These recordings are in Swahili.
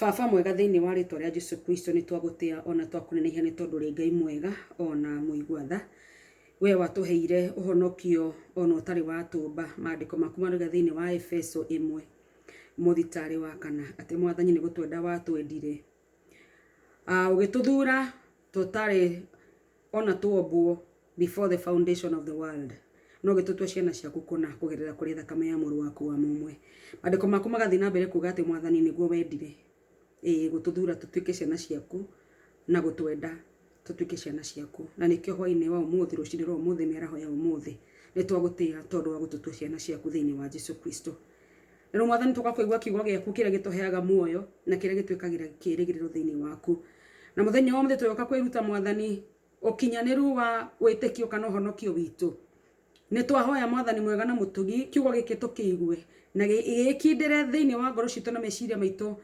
Baba mwega thiini wa ritwa ria Jesu Kristo ni twagutia ona twakunenehia ni tondu ri Ngai mwega ona muigwatha we watuheire uhonokio ona utari wa tumba. Maandiko maku maruga thiini wa Efeso 1 muthitari wa kana ati mwathani ni gutwenda watwendire ugituthura tutari ona tuombuo before the foundation of the world no gitutwa ciana ciaku kuna kugerera kuri thakame ya muru waku wa mumwe. Maandiko maku magathi na mbere kuga ati mwathani niguo wendire gututhura tutwike ciana ciaku na gutwenda tutwike ciana ciaku, na nikio hwaine wa umuthi rucini ro umuthi meraho ya umuthi ni twagutia tondu wa gututwa ciana ciaku thiini wa Jesu Kristo. Rero mwathani tugakoigwa kiugo giaku kiria gituheaga muoyo na kiria gitwikagira kirigiriro thiini waku. Na muthenya wa muthi tuyoka kwiruta mwathani ukinyaniru wa witikio kana honokio witu ni twahoya mwathani mwega na mutugi kiugo giki tukiigwe na gikindire thiini wa ngoro citu na meciria maitu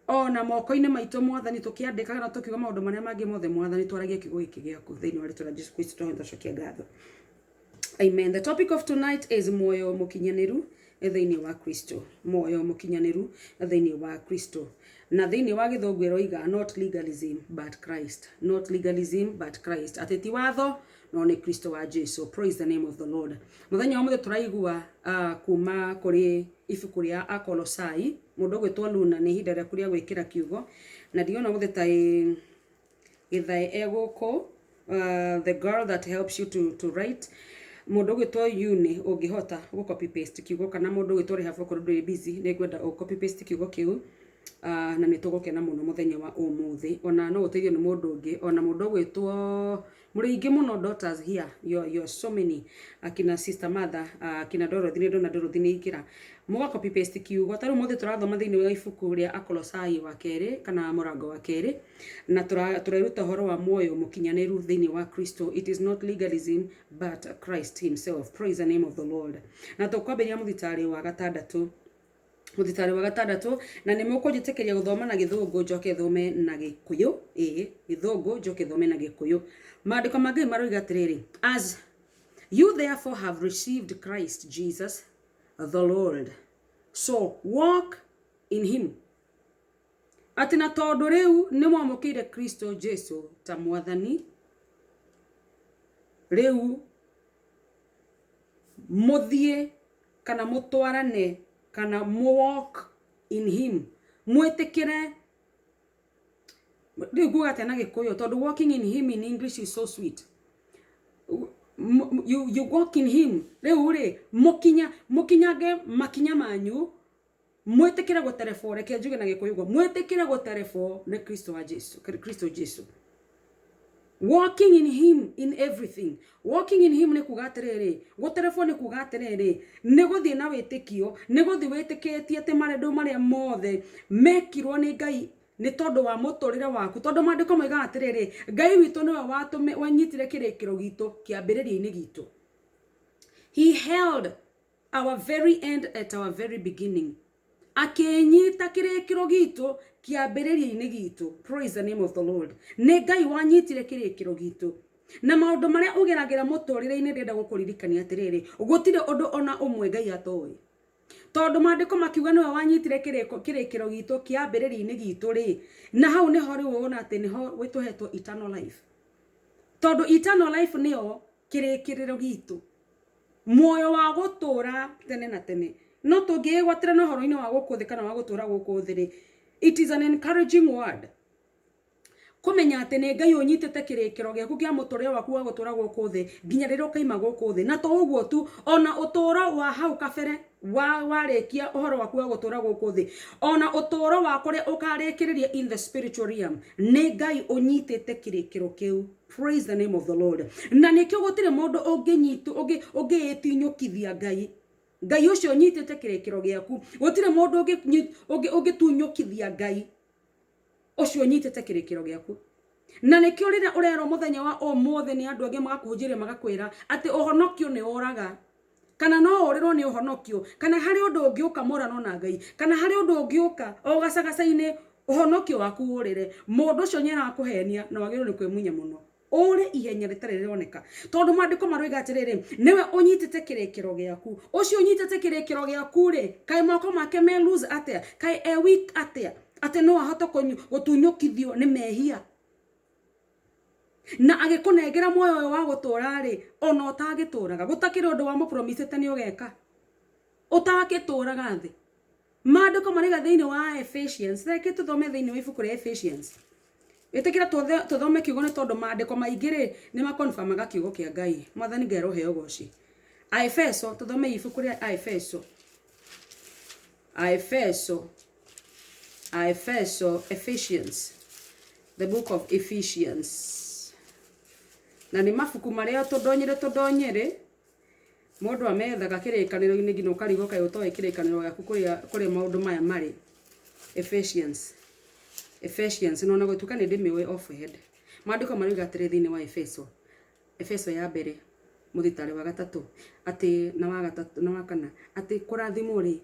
ona moko-ini maitu mwathani tukiandika na tukiuga maundu maria mangi mothe mwathani twaragie kiugo giki giaku thiini wa ritwa ria Jesu Kristo twahoya cokia ngatho. Amen. The topic of tonight is moyo mukinyaniru thiini wa Kristo. Moyo mukinyaniru thiini wa Kristo. Na thiini wa githungu iroiga not legalism but Christ. Not legalism but Christ. Ateti watho no ni Kristo wa Jesu. Praise the name of the Lord. Muthenya wa muthe turaigua kuma kuri ibuku ria Akolosai mundu gwitwa Luna ni hinda ria kuria gwikira kiugo na ndiona muthe ta githae eguko the girl that helps you to write mundu gwitwa Yuni ungihota go copy paste kiugo kana mundu gwitwa Rehab ko ndu busy ni gwenda o copy paste kiugo kiu na ni tugokena muno muthenya wa umuthi ona no uteithio ni mundu ungi ona mundu gwitwa muringi muno daughters here your so many akina sister mother akina Dorothy ni ndona Dorothy ni ikira muga copy paste kiugo taru muthi turathoma thiini wa ibuku ria Akolosai wa keri kana murango wa keri na turaruta horo wa moyo mukinyaniru thiini wa Kristo. It is not legalism but Christ himself. Praise the name of the Lord. Na tukwambiria muthitari wa gatandatu na ni mukujitekeria guthoma na githungu njoke thome na gikuyu githungu njoke thome na gikuyu. Maandiko mangi maroiga atiriri, as you therefore have received Christ Jesus the Lord, so walk in him. Atina tondu riu ni mwamukire Kristo Jesu ta mwathani, riu muthie kana mutwarane kana walk in him, mwetekere riu atena gikuyu tondu walking in him in English is so sweet. You walk in him riu ri mukinyage makinya manyu mwetekere guterefo reke njuge na gikuyu go mwetekere guterefo ni Kristo wa Jesu Kristo Jesu. Walking in him in everything. Walking in him ni kugaterere guterefo ni kugaterere ni guthie na witikio ni guthie witiketie ate maredo maria mothe mekirwo ni Ngai ni tondu wa muturire waku tondu maandiko moiga atiriri Ngai witu niwe watume wanyitire kirikiro gitu kiambiriria-ini gitu. He held our very end at our very beginning. Akenyita kirikiro gitu kiambiriria-ini gitu. Praise the name of the Lord. Ni Ngai wanyitire kirikiro gitu. Na maundu maria ugeragira muturire-ini ndenda gukuririkania atiriri gutire undu ona umwe Ngai atoi. Tondu maandiko makiuga niwe wanyitire kirikiro gitu kiambiriria-ini gitu ri na hau ni ho ri wona ati ni ho wituhetwo eternal life. Tondu eternal life niyo kirikiriro gitu, muoyo wa gutura tene na tene. No tungigwatira no horo-ini wa gukuthi kana wa gutura gukuthi ri, it is an encouraging word kumenya ati ni Ngai unyitite kirikiro giaku kia muturire waku wa gutura gukuthi nginya riria ukaima gukuthi. Na to uguo tu, ona uturo wa hau kabere warikia uhoro waku wa gutura gukuthi, ona uturo wa kuria ukarikiriria in the spiritual realm, ni Ngai unyitite kirikiro kiu. Praise the name of the Lord. Na nikio gutire mundu ungitinyukithia Ngai. Ngai ucio nyitite kirikiro giaku, gutire mundu ungitunyukithia Ngai ucio nyitite kirikiro giaku. Na nikio rira urero muthenya wa omothe ni andu angi magakuhunjiria magakwira ati uhonokio ni oraga kana no urirwo ni uhonokio kana hari undu ungiuka morano na Ngai kana hari undu ungiuka o gacagaca-ini uhonokio waku urire mundu ucio nyera kuhenia na wagirwo ni kwimunya muno ore ihenya ritari rioneka tondu maandiko maroiga atiriri niwe unyitite kirikiro giaku. Ucio unyitite kirikiro giaku ri kai moko make me lose atia kai weak atia ate no ahoto gutunyukithio ni mehia na agikunengera moyo wa gutura ri ona utagituraga gutakira undu wa mu promisete ni ugeka utagituraga thi maandiko mariga thiini wa Ephesians reke tuthome thiini wa ibuku ria Ephesians itikira tuthome kiugo ni tondu maandiko maingi ri ni ma confirmaga kiugo kia Ngai mwathani Ngai rohe ugoci Efeso tuthome ibuku ria Ephesians the book of Ephesians na ni mafuku maria tudonyere mundu amethaga kirikaniro-ini ngino ukarigo kai utoe kirikaniro giaku kuri maundu maya mari Ephesians no na gutuka ni ndimiwe offhead maandiko mariga atiri thiini wa Efeso ya mbere muthitari wa gatatu ati na wa gatatu na wa kana ati kurathimo ri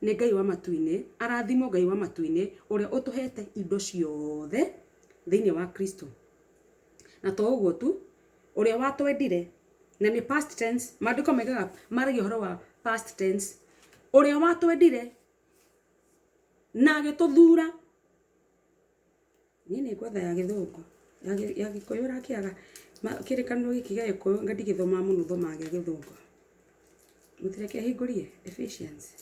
ni Ngai wa matuine arathimo Ngai wa matuine uria utuhete indo ciothe thiini wa Kristo na to uguo tu uria watwendire na ni past tense maandiko megaga maragi horo wa past tense uria watwendire na agituthura nini gwetha ya githungu ya gikuyu rakiaga kirikaniro giki ga gikuyu ngadi githoma muno thoma ya githungu mutireke hingurie Ephesians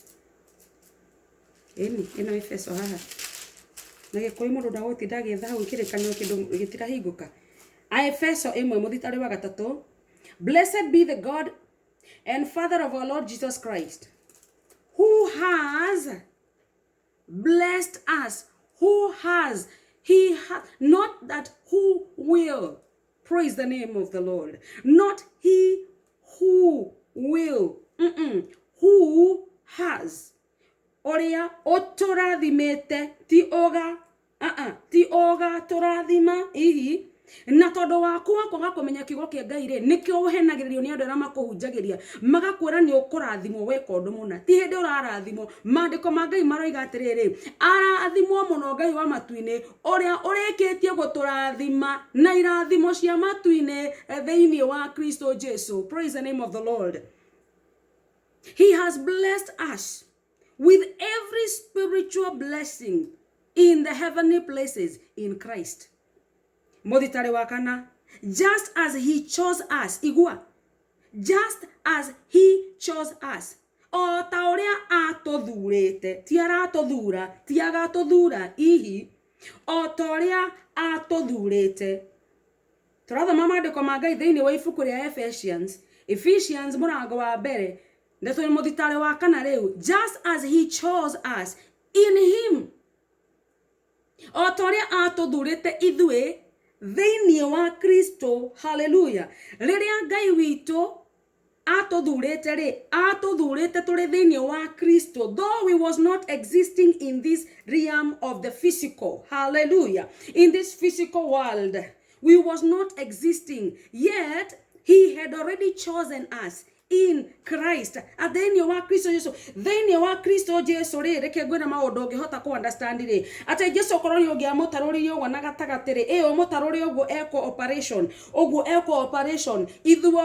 ino Efeso haha na gikuyu mundu ndagotinda githa hau kirikaniro kindu gitirahinguka Efeso 1 muthitari wa gatatu. Blessed be the God and Father of our Lord Jesus Christ, who has blessed us, not that who will, praise the name of the Lord, not he who will, who has, oria otorathimete, ti oga torathima, na tondu waku wakoga kumenya kiugo kia Ngai ri nikio uhenagiririo ni andu ara makuhunjagiria magakwira ni ukurathimwo weka undu muna ti hindi urarathimwo maandiko ma Ngai maroiga atiriri arathimwo muno Ngai wa matuine uria urikitie guturathima na irathimo cia matuine thiini wa Kristo Jesu. Praise the name of the Lord. He has blessed us with every spiritual blessing in the heavenly places in Christ. Moditare wakana, just as he chose us, igua, just as he chose us. O tauria atodhurete, tiara atodhura, tiaga atodhura, ihi, o tauria atodhurete. Turatha mama de komaga thiini wa ibuku ria Ephesians murango wa mbere, ndeto moditare wakana riu, just as he chose us in him. O tauria atodhurete ithue thiini wa Kristo, hallelujah. Riria Ngai wito atodhurete turi thiini wa Kristo, though we was not existing in this realm of the physical, hallelujah, in this physical world, we was not existing, yet he had already chosen us in Christ. Atheni wa Kristo Jesu, theni wa Kristo Jesu ri reke ngwira maundu ngihota ku understand ri ate Jesu koroni ogia mutaruri yo na gatagatiri o mutaruri ogu eco operation ithuo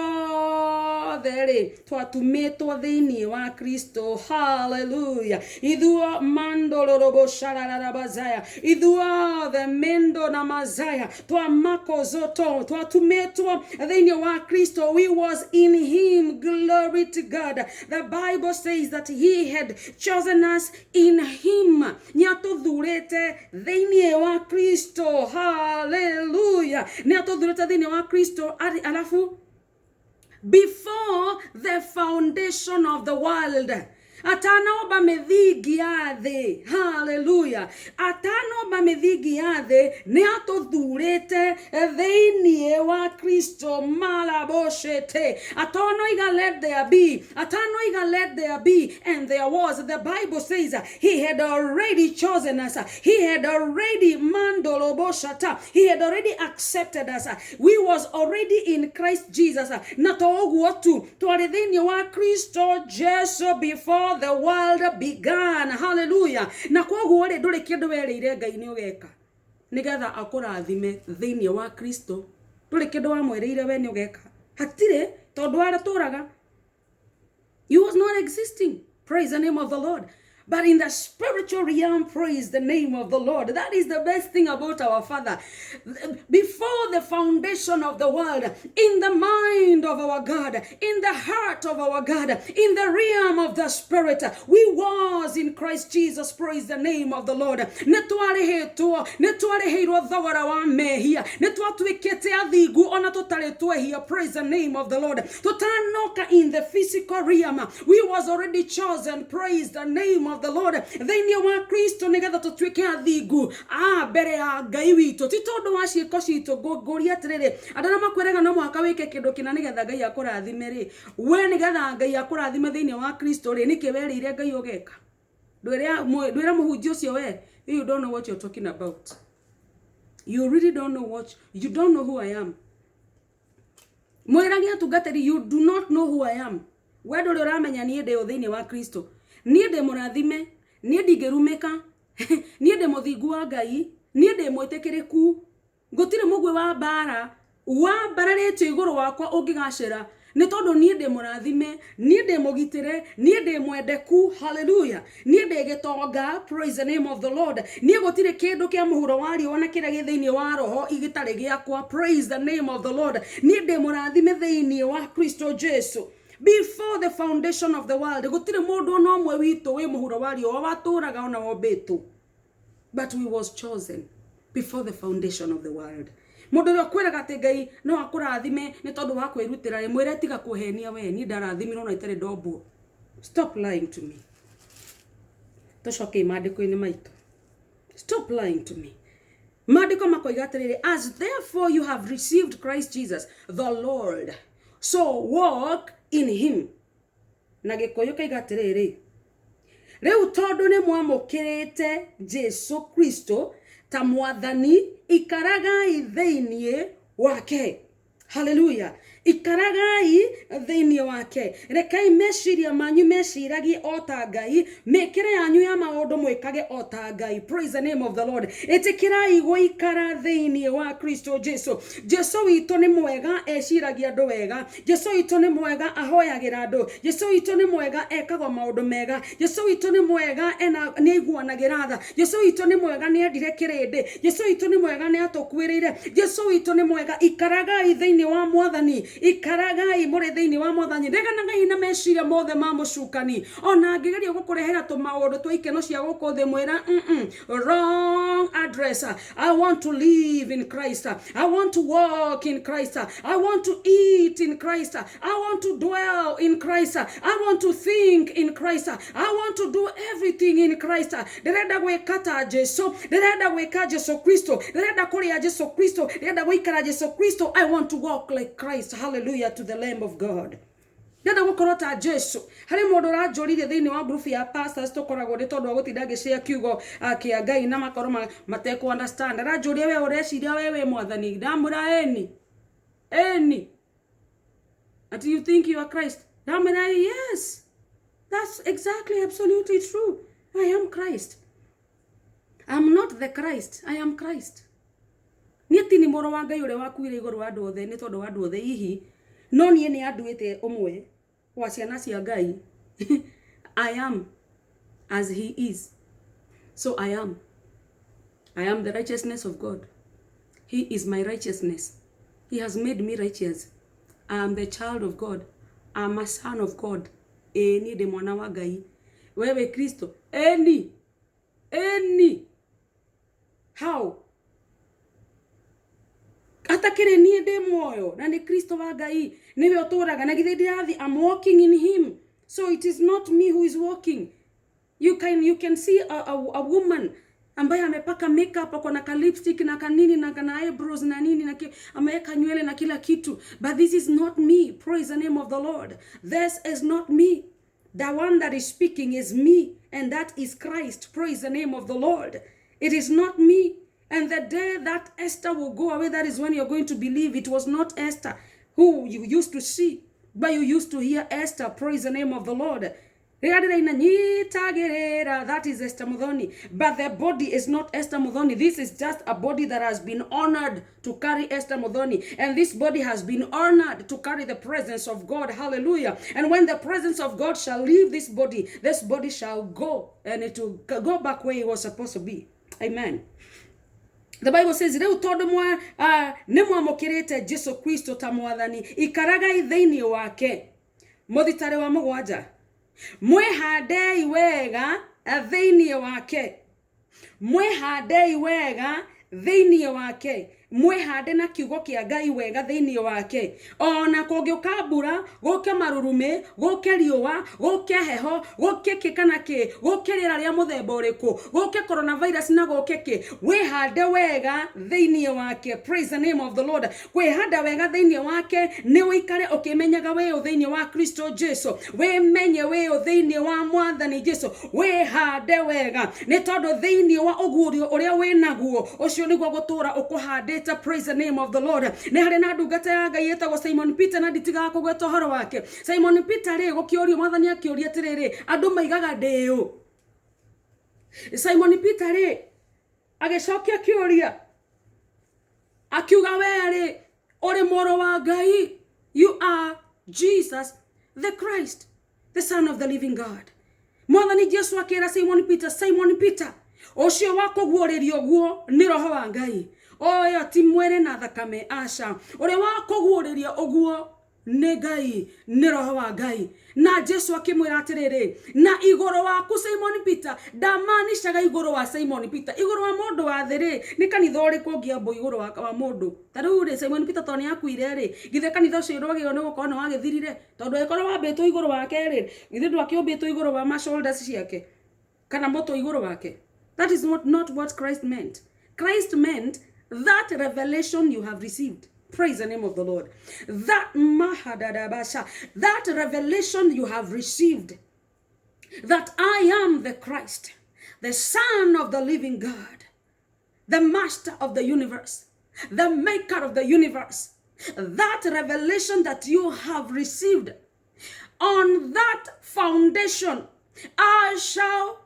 theri twatumitwo theni wa Kristo, hallelujah. Ithuo mandolorobo shararabazaya, ithuo the mendo na mazaya twamakozoto twatumitwo theni wa Kristo. We was in him. Glory to God. The Bible says that he had chosen us in him. Nyatodhurete thiini wa Kristo. Hallelujah. Nyatodhurete thiini wa Kristo alafu before the foundation of the world. Atano ba medhigi yathe, hallelujah. Atano ba medhigi yathe ne atodhurete thiini wa Kristo malaboshete. Atano iga let there be, and there was. The Bible says he had already chosen us. He had already mandoloboshata. He had already accepted us. We was already in Christ Jesus. Na togu tu twari thiini wa Kristo Jesu before the world began, hallelujah. Na koguo ri nduri kindu werire Ngai ni ugeka nigetha akurathime thiini wa Kristo. Nduri kindu wa mwereire we ni ugeka hatire tondu araturaga, you was not existing. Praise the name of the Lord. But in the spiritual realm, praise the name of the Lord. That is the best thing about our Father. Before the foundation of the world, in the mind of our God, in the heart of our God, in the realm of the Spirit, we was in Christ Jesus. Praise the name of the Lord. Praise the name of the Lord. In the physical realm, we was already chosen. Praise the name of the Lord. Thĩinĩ wa Kristo nĩgetha tũtuĩke athingu mbere ya Ngai witũ ti tondũ wa ciĩko citũ. Ngũria atĩrĩrĩ, andũ arĩa makwĩraga no mũhaka wĩke kĩndũ kĩna nĩgetha Ngai akũrathime rĩ, we nĩgetha Ngai akũrathime thĩinĩ wa Kristo rĩ, nĩkĩ werĩire Ngai ũgeka? Ndwĩra mũhunjia ũcio we, you don't know what you're talking about. You really don't know you don't know who I am. Mwĩragi atungatĩri, you do not know who I am. We ndũrĩ ũramenya niĩ ndĩ thĩinĩ wa Kristo. Niĩ ndĩ mũrathime, niĩ ndingĩrumĩka, niĩ ndĩ mũthingu wa Ngai, niĩ ndĩ mwĩtĩkĩrĩku. Gũtirĩ mũgwĩ wa mbara wambararĩtio igũrũ wakwa ũngĩgacĩra, nĩ tondũ niĩ ndĩ mũrathime, niĩ ndĩ mũgitĩre, niĩ ndĩ mwendeku. Hallelujah. Niĩ ndĩ gĩtonga. Praise the name of the Lord. Niĩ gũtirĩ kĩndũ kĩa mũhuro wa riũa na kĩrĩa gĩ thĩinĩ wa roho igĩtarĩ gĩakwa. Praise the name of the Lord. Niĩ ndĩ mũrathime thĩinĩ wa Kristo Jesu. Before the foundation of the world, gũtirĩ mũndũ no ũmwe witũ wĩ mũhuro wa riũa watũraga ona wombĩtwo. But we was chosen before the foundation of the world. Mũndũ ũrĩa kwĩraga atĩ Ngai no akũrathime nĩ tondũ wa kwĩrutĩra rĩ, mwĩre tiga kũhenia we, niĩ ndarathimirwo na itarĩ ndombwo. Stop lying to me. Tũcoke maandĩko-inĩ maitũ. Stop lying to me. Maandĩko makoiga atĩrĩrĩ, as therefore you have received Christ Jesus the Lord, so walk in him. Na gĩkũyũ kaiga atĩrĩrĩ, rĩu tondũ nĩ mwamũkĩrĩte Jesu Kristo ta mwathani, ikaragai thĩinĩ wake. Hallelujah. Ikaragai thĩinĩ wake. Rekai meciria manyu meciragie o ta Ngai, mĩkĩre yanyu ya maũndũ mwĩkage o ta Ngai. Praise the name of the Lord. Ĩtĩkĩrai gũikara thĩinĩ wa Kristo Jesu. Jesu witũ nĩ mwega, eciragia andũ wega. Jesu witũ nĩ mwega, ahoyagĩra andũ. Jesu witũ nĩ mwega, ekaga maũndũ mega. Jesu witũ nĩ mwega, nĩ aiguanagĩra tha. Jesu witũ nĩ mwega, nĩ endire kĩrĩndĩ. Jesu witũ nĩ mwega, nĩ atũkuĩrĩire. Jesu witũ nĩ mwega. Ikaragai thĩinĩ wa Mwathani. Ikaragai mũrĩ thĩinĩ wa Mwathani. Reganagai na meciria mothe ma mũcukani. Ona angĩgeria gũkũrehera tũmaũndũ twa ikeno cia gũkũ thĩ, mwĩra wrong address. I want to live in Christ. I want to walk in Christ. I want to eat in Christ. I want to dwell in Christ. I want to think in Christ. I want to do everything in Christ. Ndirenda gwĩka Jesu. Ndirenda gwĩka Jesu Kristo. Ndirenda kũrĩa Jesu Kristo. Ndirenda gũikara Jesu Kristo. I want to walk like Christ. Hallelujah to the Lamb of God. Ndirenda gũkorwo ta Jesu. Harĩ mũndũ ũranjũrire thĩinĩ wa group ya pastors tũkoragwo nĩ tondũ wa gũtinda gĩcia kiugo kĩa Ngai na makorwo matekũ understand. Aranjũria we ũreciria we Mwathani. Ndamwĩra eni. Until you think you are Christ. Ndamwĩra yes. That's exactly, absolutely true. I am Christ. I'm not the Christ. I am Christ. Niĩ ti nĩ mũrũ wa Ngai ũrĩa wakuire igũrũ wa andũ othe nĩ tondũ wa andũ othe hihi, no niĩ nĩ anduĩte ũmwe wa ciana cia Ngai. I am as he is. So I am. I am the righteousness of God. He is my righteousness. He has made me righteous. I am the child of God. I am a son of God. Niĩ ndĩ mwana wa Ngai. Wewe Kristo. Eni. How? Atakire niĩ ndĩ muoyo na nĩ Kristo wa Ngai niwe ũtũraga na githĩ ndĩrathi. I'm walking in him. So it is not me who is walking. You can see a woman ambaye amepaka makeup, ako na ka lipstick na kanini na kana eyebrows na nini na ameweka nywele na kila kitu, but this is not me. Praise the name of the Lord. This is not me. The one that is speaking is me, and that is Christ. Praise the name of the Lord. It is not me. And the day that Esther will go away, that is when you're going to believe it was not Esther who you used to see, but you used to hear Esther. Praise the name of the Lord. That is Esther Muthoni. But the body is not Esther Muthoni. This is just a body that has been honored to carry Esther Muthoni. And this body has been honored to carry the presence of God. Hallelujah. And when the presence of God shall leave this body shall go. And it will go back where it was supposed to be. Amen. The Bible says, "Reu todo mwa nimwamukirite Jesu Kristo ta mwathani ikaragai thiini wake." Muthitari wa mugwanja. Mwihadei wega thiini wake. Mwihadei wega thiini wake. Mwihade na kiugo kia Ngai wega thiini wake. Ona kungiuka mbura, guke marurume, guke riua, guke heho, guke kikana ki, guke rira ria muthemba uriku, guke coronavirus na guke ki. Wihade wega thiini wake. Praise the name of the Lord. Wihada wega thiini wake ni wikare ukimenyaga we thiini wa Kristo Jesu. We menye we thiini wa Mwathani Jesu. Wihade wega ni tondu thiini wa ugurio uria winaguo ucio niguo gutura ukuhande. Praise the name of the Lord. Ne hari na ndungata ya Ngai etagwo Simon Peter na nditiga kugweta horo wake. Simon Peter ri gukiorio Mwathani akioria tiriri andu maigaga ndeyo. Simon Peter ri agicokia kioria akiuga we ri uri moro wa Ngai. You are Jesus the Christ, the Son of the living God. Mwathani Jesu akira Simon Peter, ucio wako guoririo guo ni roho wa Ngai. Oya ti mwere na thakame aca uri wa kuguuriria uguo ni Ngai ni roho wa Ngai. Na Jesu akimwira atiriri na igoro waku Simon Peter ndamaanishaga igoro wa Simon Peter, igoro wa mundu wa thiri ni kanitha uri kungiambo igoro wa mundu. Tariu ri Simon Peter toni akuire ri githe kanitha ucio rwagio ni gukona wagithirire tondu ekoro wambitwo igoro wake ri githe ndwakiumbitwo igoro wa shoulders ciake kana moto igoro wake. That is not what Christ meant. Christ meant that revelation you have received. Praise the name of the Lord. That revelation you have received, that I am the Christ, the Son of the living God, the Master of the universe, the Maker of the universe. That revelation that you have received, on that foundation I shall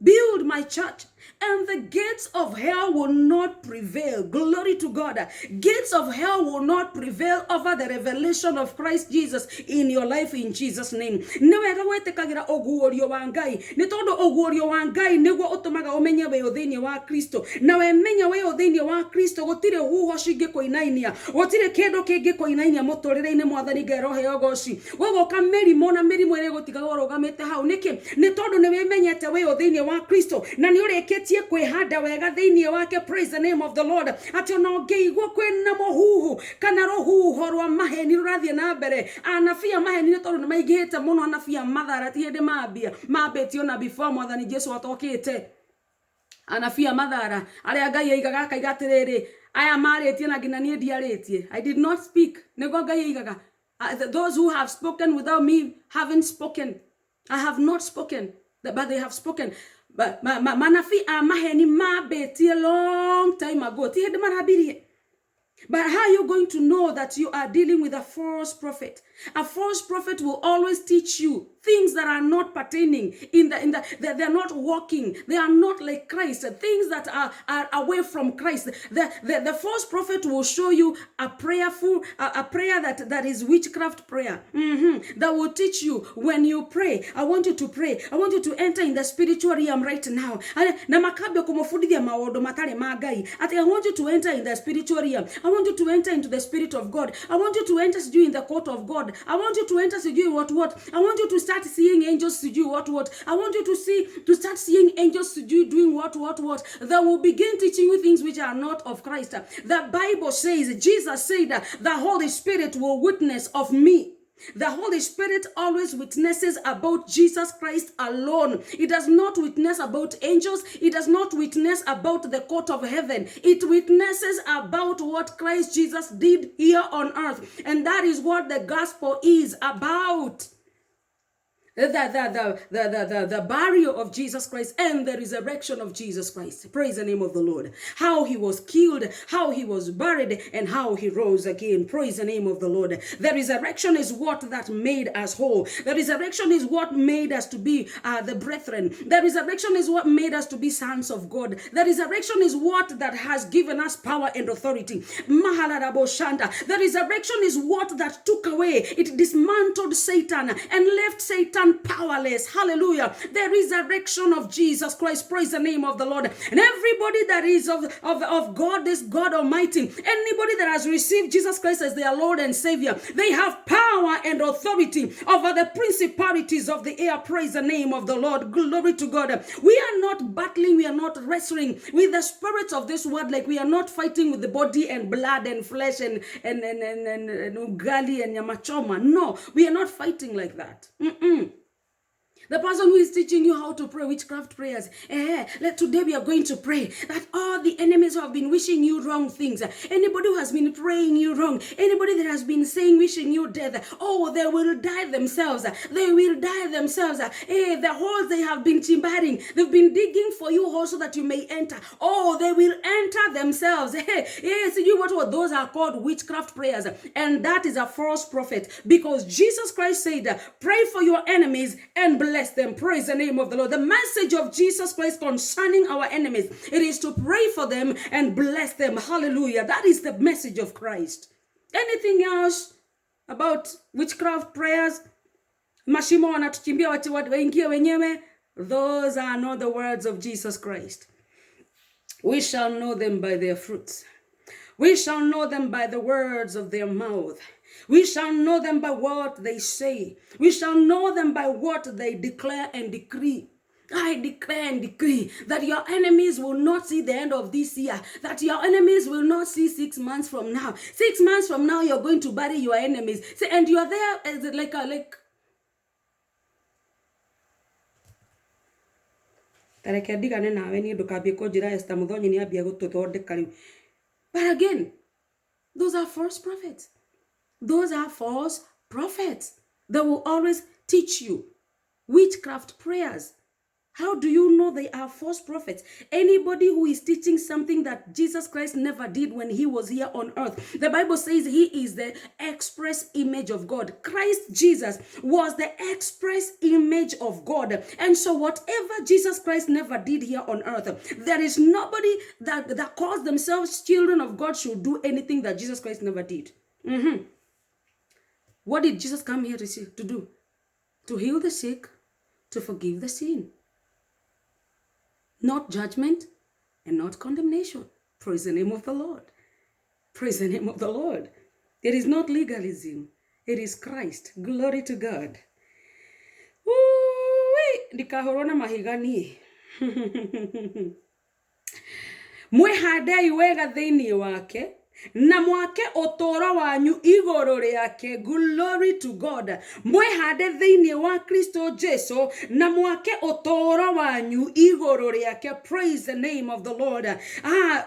build my church, and the gates of hell will not prevail. Glory to God. Gates of hell will not prevail over the revelation of Christ Jesus in your life, in Jesus' name. Newega gwetikagira oguorio wa Ngai ni tondu oguorio wa Ngai niguo utumaga umenye we thiini wa Kristo. Na we menya we thiini wa Kristo gutire huho cingikuinainia, gutire kindu kingikuinainia muturire-ini Mwathani Ngai roho yogoci wogoka mirimo na mirimo iri gutiga urugamite hau niki ni tondu ni we menyete we thiini wa Kristo na ni uriketie kwihanda wega thiini wake. Praise the name of the Lord. Ati ona ngeigwo kwina muhuhu kana ruhuho rwa maheni rurathie na mbere. Anafia maheni ni tondu ni maigite muno, anafia mathara ti hindi mambetio na before Mwathani Jesu atokite. Anafia mathara aria Ngai aigaga akaigatiriri aya maritie na ngina nie ndiaritie. I did not speak. Nego Ngai aigaga those who have spoken without me haven't spoken. I have not spoken, but they have spoken. But manafi maheni mabeti a long time ago. But how are you going to know that you are dealing with a false prophet? A false prophet will always teach you things that are not pertaining they're not walking. They are not like Christ. Things that are away from Christ. The false prophet will show you a prayer that is witchcraft prayer. That will teach you when you pray. I want you to pray. I want you to enter in the spiritual realm right now. Na makabio kumufundithia mawodo matare magai. I want you to enter in the spiritual realm. I want you to enter into the spirit of God. I want you to enter in the court of God. I want you to enter what. I want you to start seeing angels to do what. I want you to start seeing angels to do doing what. That will begin teaching you things which are not of Christ. The Bible says, Jesus said that the Holy Spirit will witness of me. The Holy Spirit always witnesses about Jesus Christ alone. It does not witness about angels. It does not witness about the court of heaven. It witnesses about what Christ Jesus did here on earth. And that is what the gospel is about. the burial of Jesus Christ and the resurrection of Jesus Christ. Praise the name of the Lord. How he was killed, how he was buried, and how he rose again. Praise the name of the Lord. The resurrection is what that made us whole. The resurrection is what made us to be the brethren. The resurrection is what made us to be sons of God. The resurrection is what that has given us power and authority. The resurrection is what that took away. It dismantled Satan and left Satan powerless. Hallelujah. The resurrection of Jesus Christ. Praise the name of the Lord. And everybody that is of God, this God Almighty, anybody that has received Jesus Christ as their Lord and Savior, they have power and authority over the principalities of the air. Praise the name of the Lord. Glory to God. We are not battling, we are not wrestling with the spirits of this world, like we are not fighting with the body and blood and flesh and ugali and nyamachoma. No, we are not fighting like that. The person who is teaching you how to pray witchcraft prayers, today we are going to pray that all the enemies who have been wishing you wrong things, anybody who has been praying you wrong, anybody that has been saying wishing you death, oh, they will die themselves. They will die themselves. The holes they have been chimbaring, they've been digging for you also that you may enter. Oh, they will enter themselves. Yes, you what those are called witchcraft prayers, and that is a false prophet, because Jesus Christ said, pray for your enemies and bless them. Praise the name of the Lord. The message of Jesus Christ concerning our enemies, it is to pray for them and bless them. Hallelujah. That is the message of Christ. Anything else about witchcraft prayers, mashimo wanatuchimbia watu waingie wenyewe, those are not the words of Jesus Christ. We shall know them by their fruits. We shall know them by the words of their mouth. We shall know them by what they say. We shall know them by what they declare and decree. I declare and decree that your enemies will not see the end of this year. That your enemies will not see 6 months from now. 6 months from now, you're going to bury your enemies. And you're there as like but again, those are false prophets. Those are false prophets. They will always teach you witchcraft prayers. How do you know they are false prophets? Anybody who is teaching something that Jesus Christ never did when he was here on earth. The Bible says he is the express image of God. Christ Jesus was the express image of God. And so whatever Jesus Christ never did here on earth, there is nobody that calls themselves children of God should do anything that Jesus Christ never did. What did Jesus come here to do? To heal the sick, to forgive the sin. Not judgment and not condemnation. Praise the name of the Lord. Praise the name of the Lord. It is not legalism. It is Christ. Glory to God. Ndikahorona mahigani. Mwehadai wega thĩinĩ wake. Na mwake ũtũũro wanyu igũrũ rĩake. Glory to God. Mwĩhande thĩinĩ wa Kristo Jesu na mwake ũtũũro wanyu igũrũ rĩake. Praise the name of the Lord.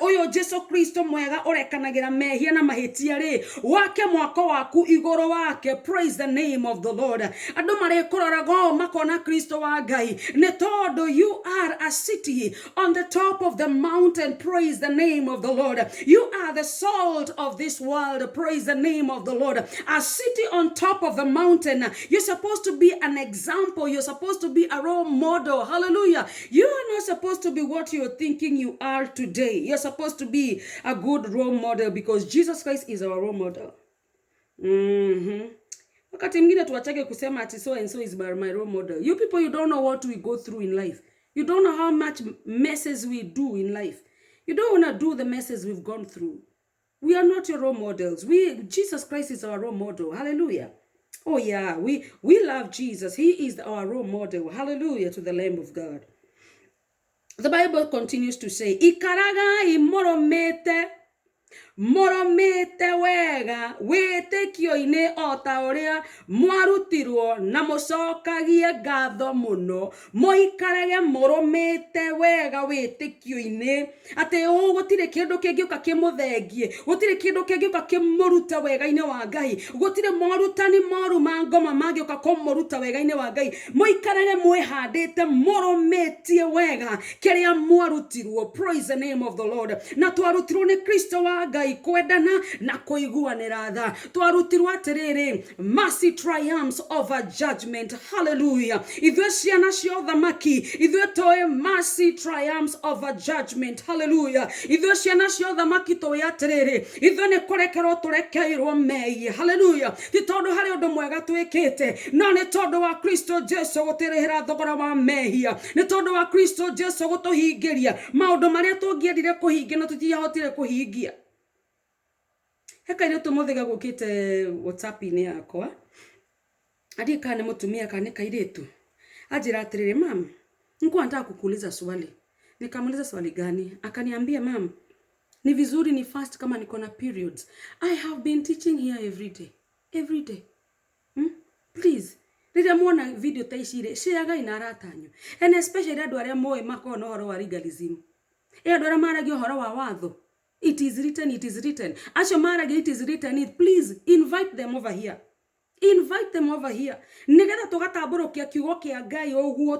Ũyũ Jesu Kristo mwega ũrekanagĩra mehia na mahĩtia rĩ, wake mwako waku igũrũ wake. Praise the name of the Lord. Andũ marĩkũroraga makona Kristo wa Ngai nĩ tondũ you are a city on the top of the mountain. Praise the name of the Lord. You are the salt of this world. Praise the name of the Lord. A city on top of the mountain. You're supposed to be an example. You're supposed to be a role model. Hallelujah. You are not supposed to be what you're thinking you are today. You're supposed to be a good role model because Jesus Christ is our role model. Wakati mwingine tuachake kusema ati so and so is my role model. You people, you don't know what we go through in life. You don't know how much messes we do in life. You don't want to do the messes we've gone through. We are not your role models. Jesus Christ is our role model. Hallelujah. Oh yeah, we love Jesus. He is our role model. Hallelujah to the Lamb of God. The Bible continues to say, Ikaraga imoromete moromete wega witikio-ini ota uria mwarutirwo na mucokagie ngatho muno moikarage moromete wega witikio-ini ati gutire kindu kingiuka kimuthengie gutire kindu kingiuka kimuruta wega-ini wa Ngai gutire morutani moru mangoma mangiuka kumuruta wega-ini wa Ngai moikarage mwihandite morometie wega kiria mwarutirwo. Praise the name of the Lord. Na twarutirwo ni Kristo wa Ngai kwendana na kuiguanira tha. Twarutirwo atiriri mercy triumphs over judgment. Hallelujah. Ithwe ciana cia uthamaki ithwe toe mercy triumphs over judgment. Hallelujah. Ithwe ciana cia uthamaki toe atiriri ithwe ni kurekerwo turekeirwo mei. Hallelujah. Ti tondu hari undu mwega twikite no ni tondu wa Kristo Jesu gutirihira thogora wa mehia. Ni tondu wa Kristo Jesu gutuhingiria maundu maria tungiendire kuhingia na tutiyahotire kuhingia. Heka ile tumuthiga gukite WhatsApp-ini yakwa adi kana mutumia kana kairetu ajira atirire mama nilikuwa nataka kukuuliza swali. Nikamuuliza swali gani? Akaniambia mama ni vizuri ni fast kama niko na periods. I have been teaching here every day. Please rĩrĩa muona video ta icire share ina aratanyu and especially andu aria moe makona no horo wa legalism andu aria maragia horo wa watho. It is written. Acho maragia it is written. Please invite them over here. Nigetha tugatamburukia kiugo kia Ngai uguo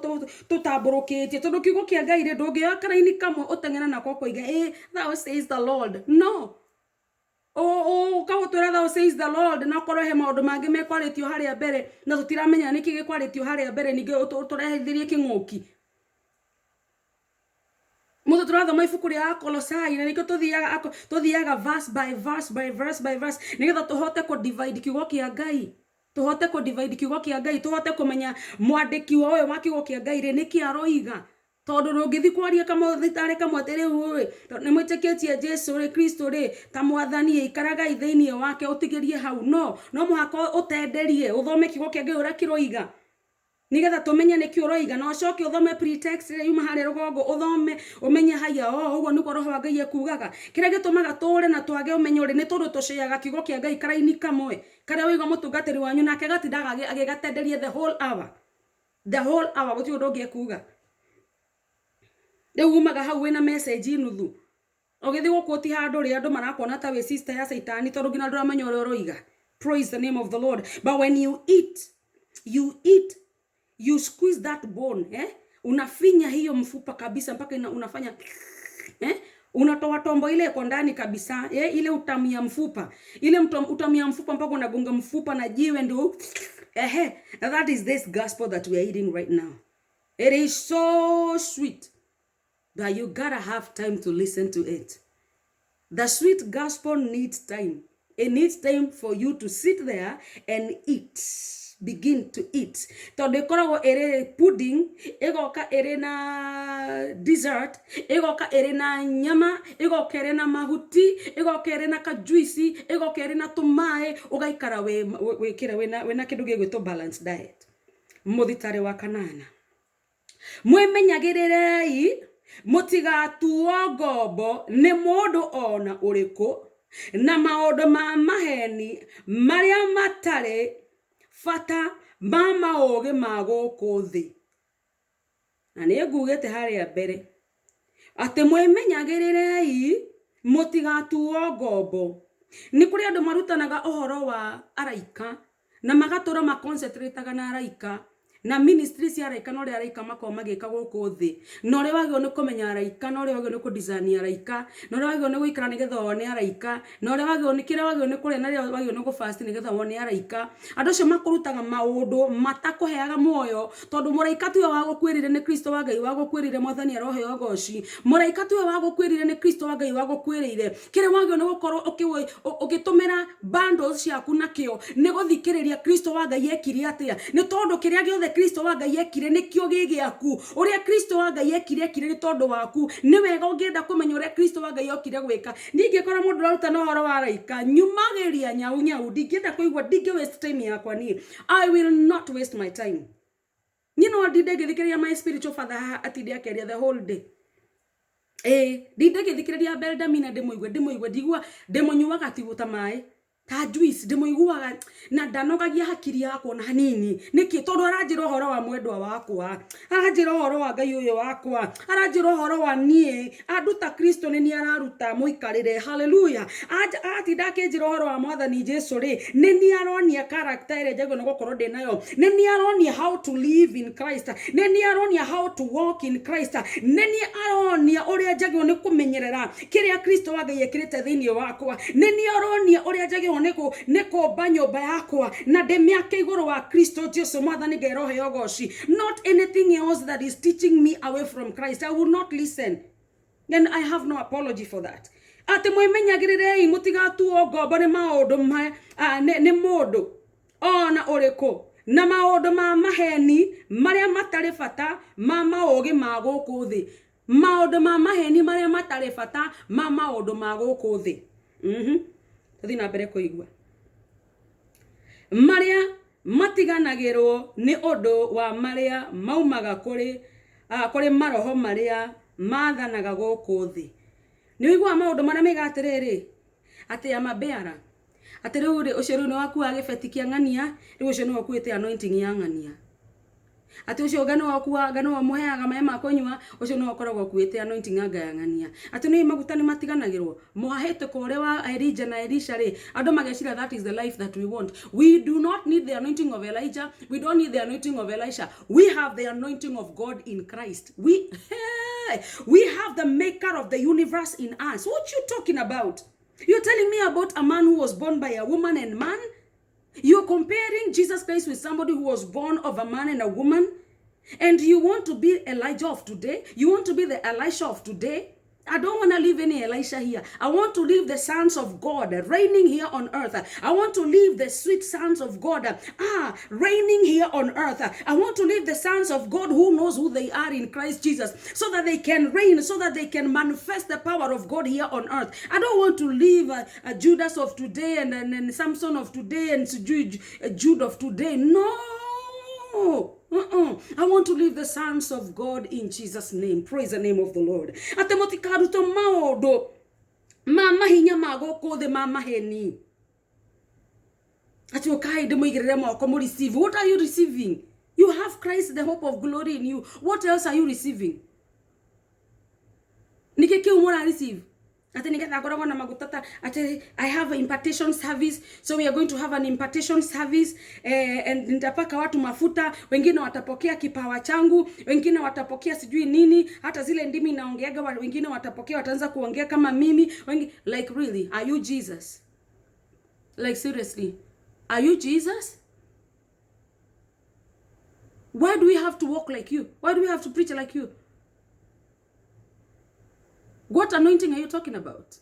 tutamburukitie tondu kiugo kia Ngai ri ndungiya karaini kamwe uteng'ena nako koiga thou says the Lord. No. Kautwira thou says the Lord na korwo he maundu mangi mekwaritio haria mbere na tutiramenya niki gikwaritio haria mbere ninge turehithirie king'uki. Muto turathoma ibuku ria Kolosai na nikio tuthiaga verse by verse nigetha tuhote ku divide kiugo kia Ngai. Tuhote kumenya mwandiki wa uyu wa kiugo kia Ngai ri niki aroiga. Tondu rungithi kwaria kamwe kamwatire uwe ni mwitikitie Jesu ri Kristo ri ta mwathani ikaraga ithiini wake utigerie hau no muhaka utenderie uthome kiugo kia Ngai uria kiroiga nigetha tumenye niki uroiga no coke uthome pretext ri yuma hari rugongo uthome umenye haya uguo niko roho wa Ngai ekugaga kiria gitumaga ture na twage umenye uri ni tondu tuciaga kiugo kia Ngai karaini kamwe karia wiga mutungatiri wanyu nake gatindaga agigatenderie the whole hour guti undu ekuga. Riu umaga hau wina message nuthu ogithi gukuti handu ri andu marakona ta we sister ya saitani tondu ngina nduramenya uri uroiga. Praise the name of the Lord. But when you eat you squeeze that bone unafinya hiyo mfupa kabisa mpaka unafanya unatoa tombo ile iko ndani kabisa ile utamia mfupa ile utamia mfupa mpaka unagonga mfupa na jiwe ndio that is this gospel that we are eating right now. It is so sweet that you gotta have time to listen to it. The sweet gospel needs time. It needs time for you to sit there and eat. Begin to eat. Tondu ikoragwo iri pudding, igoka iri na dessert, igoka iri na nyama, igoka iri na mahuti, igoka iri na kajuisi, igoka iri na tumai, ugaikara wikira wina kindu gigwitwo balanced diet. Muthitari wa kanana. Mwimenyagirerei mutigatuo ngombo ni mundu ona uriku na maundu ma maheni maria matare fata mama oge maguku thi. Na ni ngugite haria mbere ati mwimenyagirerei mutigatuo ngombo ni kuri andu marutanaga uhoro wa araika na magatura ma concentrateaga na araika na ministries ya araika no ri araika mako magika guku thi no ri wagio ni kumenya araika no ri wagio ni ku design araika no ri wagio ni guikara ni getho one araika no ri wagio ni kire wagio ni kuria na ri wagio ni ku fast ni getho one araika andu cio makurutaga maundu matakuheaga moyo tondu muraika tuwe wa gukwirire ni Kristo wa Ngai wa gukwirire mwathani roho yo goci muraika tuwe wa gukwirire ni Kristo wa Ngai wa gukwirire kire wagio ni gukorwo ugitumira bundles ciaku na kio ni guthikiriria Kristo wa Ngai ekire atia ni tondu kiria giothe Kristo wa Ngai ekire nikio gigiaku uria Kristo wa Ngai ekire ni tondu waku ni wega ungienda kumenya uria Kristo wa Ngai okire gwika ndingikora mundu raruta no horo wa araika nyumagiria nyau ndingienda kuigwa ndingi waste time yakwa ni I will not waste my time. You know, ndingithikiriria my spiritual father atinde akeria the whole day Ndindege thikiriria Beldamina ndimoigwe ndimonyuaga tiguta mai ta juice ndimoiguaga na ndanogagia hakiri yakwa na hanini niki tondu aranjira uhoro wa mwendwa wakwa aranjira uhoro wa Ngai uyu wakwa aranjira uhoro wa nie anduta Kristo ni araruta muikarire haleluya ati ndakinjira uhoro wa mwathani Jesu ri ni aronia character ire njego no gukorwo ndinayo ni aronia how to live in Christ ni aronia how to walk in Christ ni aronia uria njego ni kumenyerera kiria Kristo wa Ngai ekirite thiini wakwa ni aronia uria njego neko banyoba yakwa na ndemiake iguru wa Kristo Jesu mwathani Ngai roho yogoshi not anything else that is teaching me away from Christ. I will not listen and I have no apology for that. Ate mwemenyagirire mutigatuo ngombo ni maundu ni mundu ona uriko na maundu ma maheni maria matari bata ma maugi ma guku thi maundu ma maheni maria matari bata ma maundu ma guku thi Tuthi na mbere kuigua maria matiganagirwo ni undu wa maria maumaga kuri maroho maria mathanaga guku thi ni wigua maundu maria megatiriri ati ya mabeara ati riu ucio riu ni waku agibeti kia ng'ania riu ucio ni wakuite anointing ya ng'ania ati ucio ngano wa muheaga mai ma kunywa ucio ni wakoragwo kuite anointing ya ng'ania ati ni maguta ni matiganagirwo muhahete ko ore wa Elijah na Elisha ri andu magecira that is the life that we want. We do not need the anointing of Elijah, we don't need the anointing of Elisha. We have the anointing of God in Christ. We have the maker of the universe in us. What you talking about? You're telling me about a man who was born by a woman and man? You're comparing Jesus Christ with somebody who was born of a man and a woman? And you want to be Elijah of today? You want to be the Elisha of today? I don't want to live any Elisha here. I want to live the sons of God reigning here on earth. I want to live the sweet sons of God reigning here on earth. I want to live the sons of God who knows who they are in Christ Jesus, so that they can reign, so that they can manifest the power of God here on earth. I don't want to live a Judas of today and Samson of today and Jude of today. No. I want to live the sons of God in Jesus' name. Praise the name of the Lord. Atemoti karuto maodo mama hinya magoko the mama heni. Ati okai de moigirere mako mo receive. What are you receiving? You have Christ, the hope of glory in you. What else are you receiving? Nikeke umora receive. Ati niketa agoragwa na magutata ati I have an impartation service, so we are going to have an impartation service and nitapaka watu mafuta, wengine watapokea kipawa changu, wengine watapokea sijui nini, hata zile ndimi naongeaga wengine watapokea, wataanza kuongea kama mimi. Like really, are you Jesus? Like seriously, are you Jesus? Why do we have to walk like you? Why do we have to preach like you? What anointing are you talking about?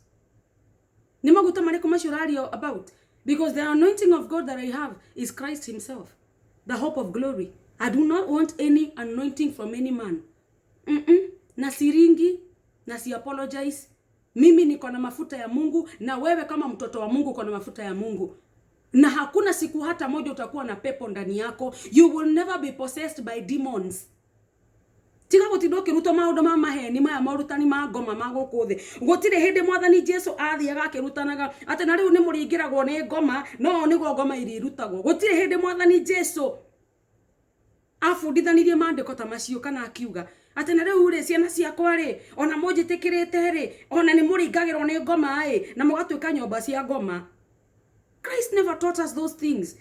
Nimaguta mareko mashurari about. Because the anointing of God that I have is Christ himself, the hope of glory. I do not want any anointing from any man. Nasiringi, nasi apologize. Mimi niko na mafuta ya Mungu, na wewe kama mtoto wa Mungu uko na mafuta ya Mungu. Na hakuna siku hata moja utakuwa na pepo ndani yako. You will never be possessed by demons. Tiga gutidoke ruto maundu ma maheni maya marutani ma ngoma magukuthe gutire hindi mwathani Jesu athiaga akirutanaga ati na riu ni muringiragwo ni ngoma no ni ngoma iri rutagwo. Gutire hindi mwathani Jesu afundithanirie maandiko ta macio kana akiuga ati na riu ri ciana ciakwa ri ona munjitikirite ri ona ni muringagirwo ni ngoma na mugatuika nyomba cia ngoma. Christ never taught us those things.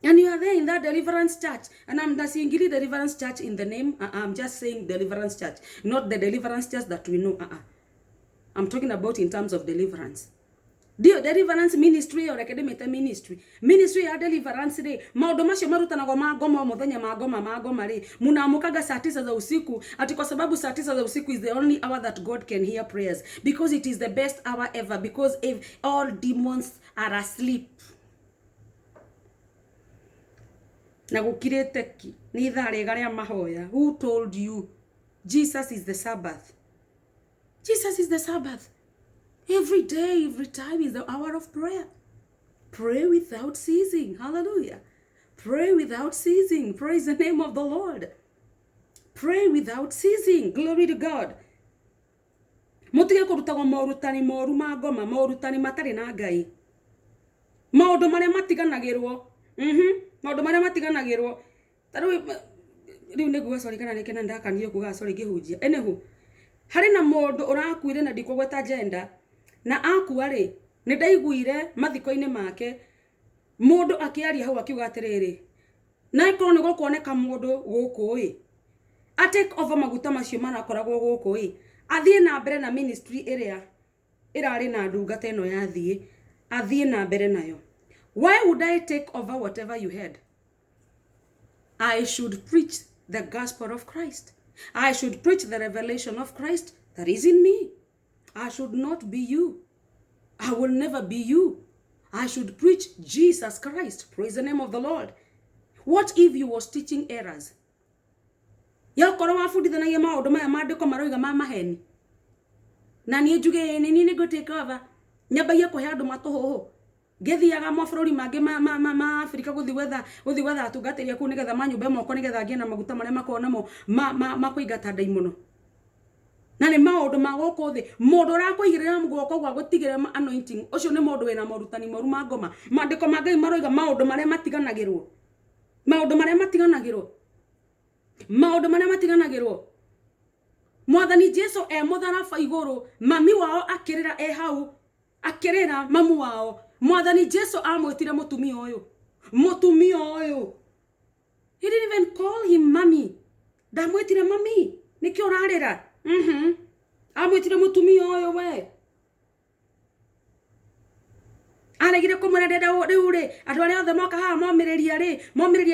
And you are there in that deliverance church. And I'm not saying deliverance church in the name. I'm just saying deliverance church. Not the deliverance church that we know. I'm talking about in terms of deliverance. Dio deliverance ministry or academic ministry. Ministry ya deliverance re. Maodo masho marutanago magoma muthenya magoma re. Munaamukaga saa 9 za usiku. Ati kwa sababu saa 9 za usiku is the only hour that God can hear prayers. Because it is the best hour ever. Because if all demons are asleep. Na gukirete ki ni thare garia mahoya. Who told you Jesus is the Sabbath? Jesus is the Sabbath. Every day, every time is the hour of prayer. Pray without ceasing. Hallelujah. Pray without ceasing. Praise the name of the Lord. Pray without ceasing. Glory to God. mutige kurutagwo morutani moru ma ngoma, morutani matari na Ngai, maundu maria matiganagirwo maundu maria matiganagirwo. Taru riu niguo sorry kana nekena ndakanire kuga sorry ngihunjia enehu hari na mundu urakuire na ndikugweta gender na akua ri ni ndaiguire mathiko-ini make mundu akiaria hau akiuga atiriri na ikorwo ni gukuoneka mundu guku a take over maguta macio marakoragwo guku athie na mbere na ministry iria irari na ndungata ino yathie athie na mbere nayo. Why would I take over whatever you had? I should preach the gospel of Christ. I should preach the revelation of Christ that is in me. I should not be you. I will never be you. I should preach Jesus Christ. Praise the name of the Lord. What if you was teaching errors? Yakoro wafundithanagia maundu maya mandiko maroiga ma maheni na nie njuge ni go take over nyabagia kuhe andu matuhuhu ngithiaga mabũrũri mangĩ ma Afrika guthi wetha atungatiria kuu nigetha manyumba moko nigetha ngie na maguta maria makorwo namo makuingata ndaimono na ni maundu ma guku thi mundu urakuigirira guoko gwa gutigire anointing ucio ni mundu wina morutani moru ma ngoma. Mandiko ma Ngai maroiga maundu maria matiganagirwo Mwathani Jesu mutharaba iguru mami wao akirira hau akirira mamu wao. Mwathani Jesu amwitire mutumia uyu he didn't even call him mommy, ndamwitire mami nikio urarira amwitire mutumia uyu we aregire kumurendera riu ri andu aria othe moka haha momiriria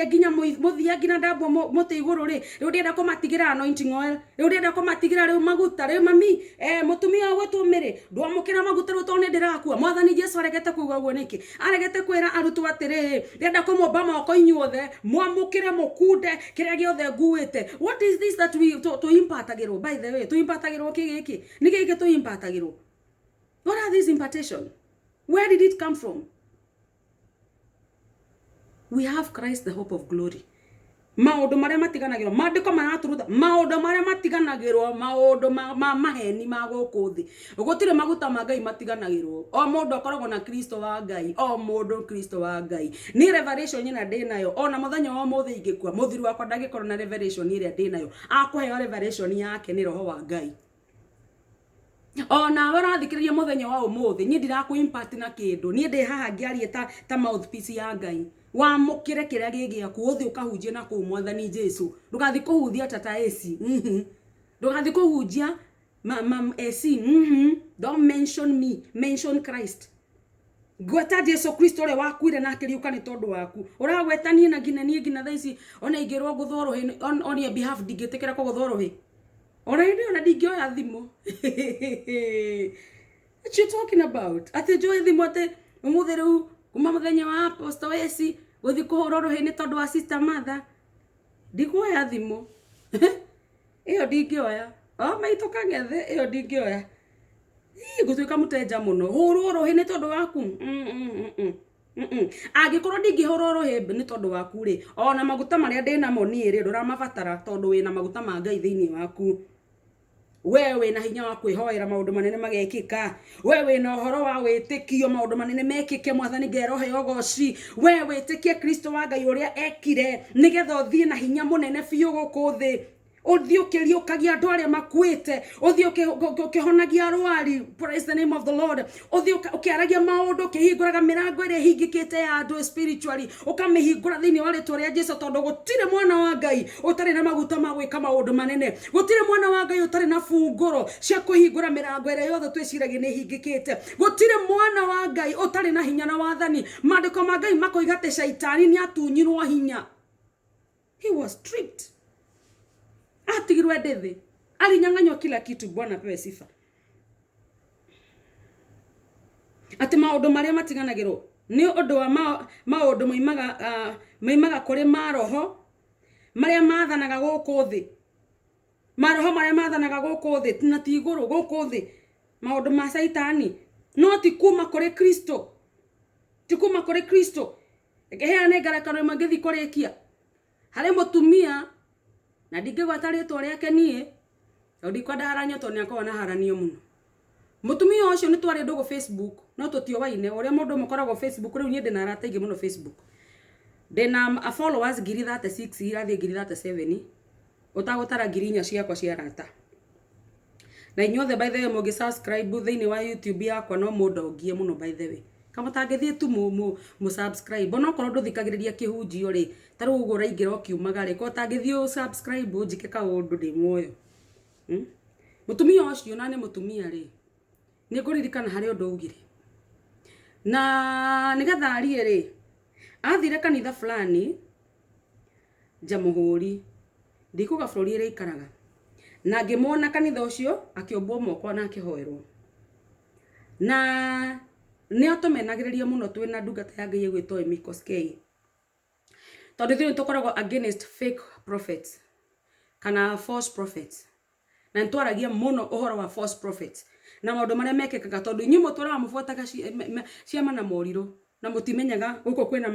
nginya muthia nginya ndambo muti iguru ri riu ndienda kumatigira anointing oil, riu ndienda kumatigira riu maguta riu mami mutumia gwetumiri ndwamukira maguta riu tone ndirakua. Mwathani Jesu aregete kuga uguo niki? Aregete kwira arutwo atiri ndienda kumomba moko inyuothe mwamukire mukunde kiria giothe nguite. What is this that we to impatagirwo? By the way, to impatagirwo kigiki ni giki to impatagirwo? What are these impartation? Where did it come from? We have Christ, the hope of glory. Maundu maria matiganagirwo mandiko maraturuta maundu maria matiganagirwo maundu ma maheni ma guku thi gutire maguta ma Ngai matiganagirwo. O mundu akoragwo na Kristo wa Ngai, o mundu Kristo wa Ngai ni revelation nyina ndinayo. Ona muthenya wa muthe ingikua muthiru wakwa ndagikorwo na revelation iria ndinayo, akuheo revelation yake ni roho wa Ngai. Ona warathikiriria muthenya wa umuthi ni ndiraku impact na kindu ni ndi haha ngiarie ta mouthpiece ya Ngai. Wamukire kiria gigiaku uthi ukahunjia na ku Mwathani Jesu, ndugathi kuhuthia tata AC ndugathi kuhunjia AC don't mention me, mention Christ. Gweta Jesu Kristo ore wakuire na akiriuka ni tondu waku uragwetania na ngina thaici ona ingirwo guthorohe on your behalf ndigitikira kuguthorohe. Already on a digioya thimo. What you talking about? Ati joy thimo ate umuthiru kuma muthenya wa apostle esi uthi kuhororohe ni tondu wa sister mother. Digioya thimo. Iyo digioya. Oh maito kagethe iyo digioya. Gutuika muteja muno. Hororohe ni tondu waku. Agikorwo ndingihororohe ni tondu waku ri ona maguta maria ndinamo ni ri nduramabatara tondu wina maguta ma Ngai thiini waku. Wewe na hinya wa kwihoera maundu manene magekika, wewe na uhoro wa witikio maundu manene mekike. Mwathani ngerohe ogoci wewe tikie Kristo wa Ngai uria ekire nigetha uthie na hinya munene biu guku thi uthie ukiriukagia andu aria makuite, uthie ukihonagia arwari. Praise the name of the Lord. Uthie ukiaragia maundu ukihinguraga mirango iria hingikite ya andu spiritually ukamihingura thiini wa ritwa ria Jesu tondu gutire mwana wa Ngai utari na maguta ma gwika maundu manene. Gutire mwana wa Ngai utari na funguro cia kuhingura mirango iria yothe twiciragia ni hingikite. Gutire mwana wa Ngai utari na hinya na wathani. Mandiko ma Ngai makoiga ati shaitani ni atunyirwo hinya. He was stripped. Atigirwe ndethi alinyang'anywa kila kitu. Bwana pewe sifa. Ati maundu maria matiganagirwo ni undu wa maundu maimaga kuri maroho maria mathanaga guku thi. Maroho maria mathanaga guku thi tina ti iguru guku thi. Maundu ma shaitani no ti kuma kuri Kristo, ti kuma kuri Kristo. Ekeheane ngarakano magithi kurikia hari mutumia na ndingigwata ritwa riake nie ndikwa ndaharanyo to ni akona haranio muno. mutumia ucio ni twari ndugu Facebook no tutio waine uria mundu mukoragwo Facebook riu nie ndina arata ingi muno Facebook ndina followers 36 irathie 37 utagutara 4 ciakwa cia arata na inyuothe by the way mugi subscribe thiini wa YouTube yakwa no mundongie muno by the way kama tangithie tu mu subscribe no korwo nduthikagiriria kihunjio ri taru ugo raingira okiumaga ri ko tangithie subscribe njike kaundu ndi muoyo mutumia ucio na ni mutumia ri ni nguririkana hari undu ugire na nigetha arie ri athire kanitha fulani Jamuhuri ndikuga bururi ire ikaraga na ngimwona kanitha ucio akiombwo moko na akihoerwo na ni atumenagiriria muno twina ndungata ya Ngai gwitwo Emikos K tondu thini tukoragwo against fake prophets kana false prophets na ntwaragia muno uhoro wa false prophets na maundu maria mekekaga tondu nyumo twara mufuataga ciama na moriru na mutimenyaga guko kwina